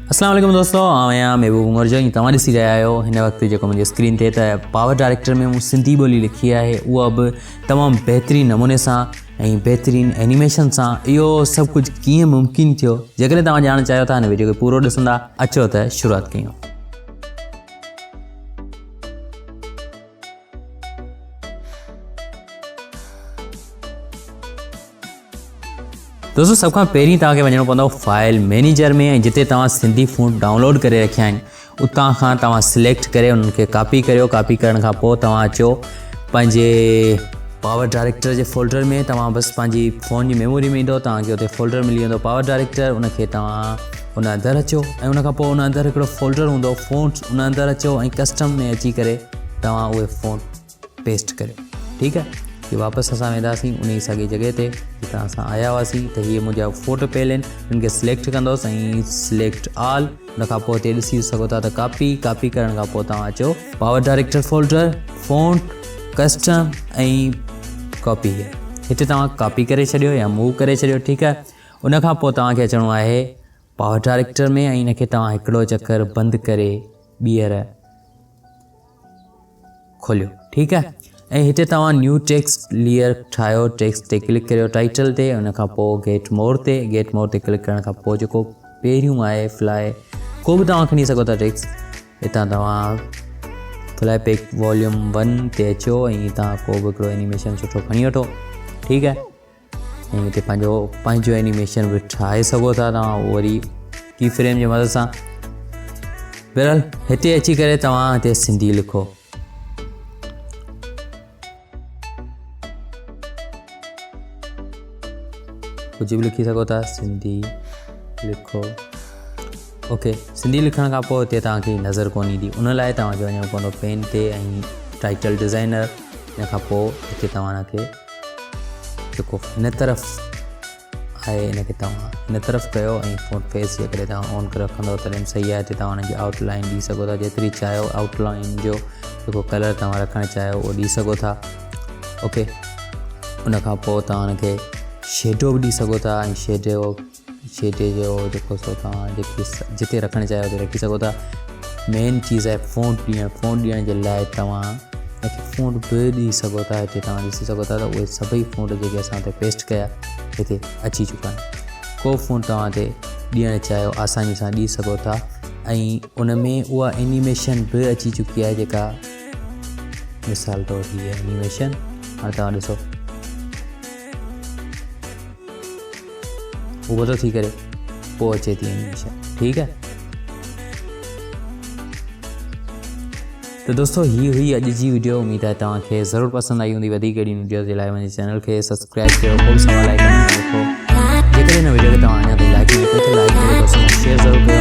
अस्सलाम वालेकुम दोस्तों, आया महबूब उमर जो तव्हां ॾिसी रहिया आहियो हिन वक़्तु जेको मुंहिंजे स्क्रीन ते त पावर डायरेक्टर में मूं सिंधी ॿोली लिखी आहे, उहा बि तमामु बहितरीनु नमूने सां ऐं बहितरीनु एनिमेशन सां। इहो सभु कुझु कीअं मुमकिन थियो, जेकॾहिं तव्हां ॼाणणु चाहियो था हिन वीडियो खे पूरो ॾिसंदा। अचो त शुरूआति कयूं। दोस्तों, सभ खां पहिरीं तव्हांखे वञिणो पवंदो फाइल मैनेजर में, ऐं जिते तव्हां सिंधी फ़ॉन्ट डाउनलोड करे रखिया आहिनि उतां खां तव्हां सिलेक्ट करे उन्हनि खे कॉपी करियो। कॉपी करण खां पोइ तव्हां अचो पंहिंजे पावर डायरेक्टर जे फोल्डर में। तव्हां बसि पंहिंजी फ़ोन जी मेमोरी में ईंदो, तव्हांखे उते फोल्डर मिली वेंदो पावर डायरेक्टर। उनखे तव्हां उन अंदरि अचो ऐं उन खां पोइ उन अंदरि हिकिड़ो फोल्डर हूंदो फ़ॉन्ट्स, उन अंदरि अचो ऐं कस्टम में अची करे तव्हां उहे फ़ॉन्ट पेस्ट करियो। ठीकु आहे, कि वापसि असां वेंदासीं उन ई साॻी जॻह ते जितां असां आया हुआसीं। त हीअ मुंहिंजा फ़ोटो पियल आहिनि, उनखे सिलेक्ट कंदोसि ऐं सिलेक्ट ऑल। उन खां पोइ हिते ॾिसी सघो था त कॉपी करण खां पोइ तव्हां अचो power director folder, font, custom ऐं कॉपी। हिते तव्हां कॉपी करे छॾियो या मूव करे छॾियो। ठीकु आहे, उन खां पोइ तव्हांखे अचिणो आहे पावर डायरेक्टर में ऐं हिनखे तव्हां हिकिड़ो चकर बंदि करे ॿीहर खोलियो। ठीकु आहे, ऐं हिते तव्हां न्यू टेक्स्ट लेयर ठाहियो। टेक्स्ट ते क्लिक करियो, टाइटल ते, उन खां पोइ गेट मोर ते क्लिक करण खां पोइ जेको पहिरियों आहे फ्लाई, को बि तव्हां खणी सघो था टेक्स्ट। हितां तव्हां फ्लाई पैक वॉल्यूम 1 ते अचो ऐं हितां को बि हिकिड़ो एनिमेशन सुठो खणी वठो। ठीकु आहे, ऐं हिते पंहिंजो एनिमेशन बि ठाहे सघो था तव्हां वरी की फ्रेम जे मदद सां। बहरहाल हिते अची करे तव्हां हिते सिंधी लिखो। कुझु बि लिखी सघो था, सिंधी लिखो। ओके, सिंधी लिखण खां पोइ हिते तव्हांखे नज़र कोन ईंदी, उन लाइ तव्हांखे वञिणो पवंदो पेन ते ऐं टाइटल डिज़ाइनर। हिन खां पोइ हिते तव्हांखे जेको हिन तरफ़ आहे हिनखे तव्हां हिन तरफ़ कयो ऐं फ़ॉन्ट फेस जे करे तव्हां ऑन करे रखंदव तॾहिं सही आहे। हिते तव्हां हुनजी आउटलाइन ॾेई सघो था, जेतिरी चाहियो आउटलाइन जो जेको कलर तव्हां रखणु चाहियो उहो ॾेई सघो था। ओके, उन खां पोइ तव्हां हुनखे शेडो बि ॾेई सघो था ऐं शेडे जो जेको सो तव्हां जिते रखणु चाहियो उते रखी सघो था। मेन चीज़ आहे फ़ॉन्ट ॾियण जे लाइ तव्हां हिनखे फ़ॉन्ट बि ॾेई सघो था। हिते तव्हां ॾिसी सघो था त उहे सभई फ़ॉन्ट जेके असां हिते पेस्ट कया हिते अची चुका आहिनि। को फ़ॉन्ट तव्हां हिते ॾियणु चाहियो आसानी सां ॾेई सघो था, ऐं उन में उहा एनिमेशन बि अची चुकी आहे जेका मिसाल तौर हीअ एनिमेशन हाणे तव्हां ॾिसो उहो तो थी करे पोइ अचे थी एनिमेशन। ठीकु आहे, तो दोस्तों ही हुई अॼु जी वीडियो। उम्मीद आहे तव्हांखे ज़रूरु पसंदि आई हूंदी। वधीक अहिड़ी वीडियो जे लाइ मुंहिंजे चैनल खे सब्सक्राइब कयो, पोइ सवाल लाइक रखो। जेकॾहिं हिन वीडियो खे तव्हां अञा ताईं लाइक न कयो त लाइक कयो, दोस्तों शेयर ज़रूरु कयो।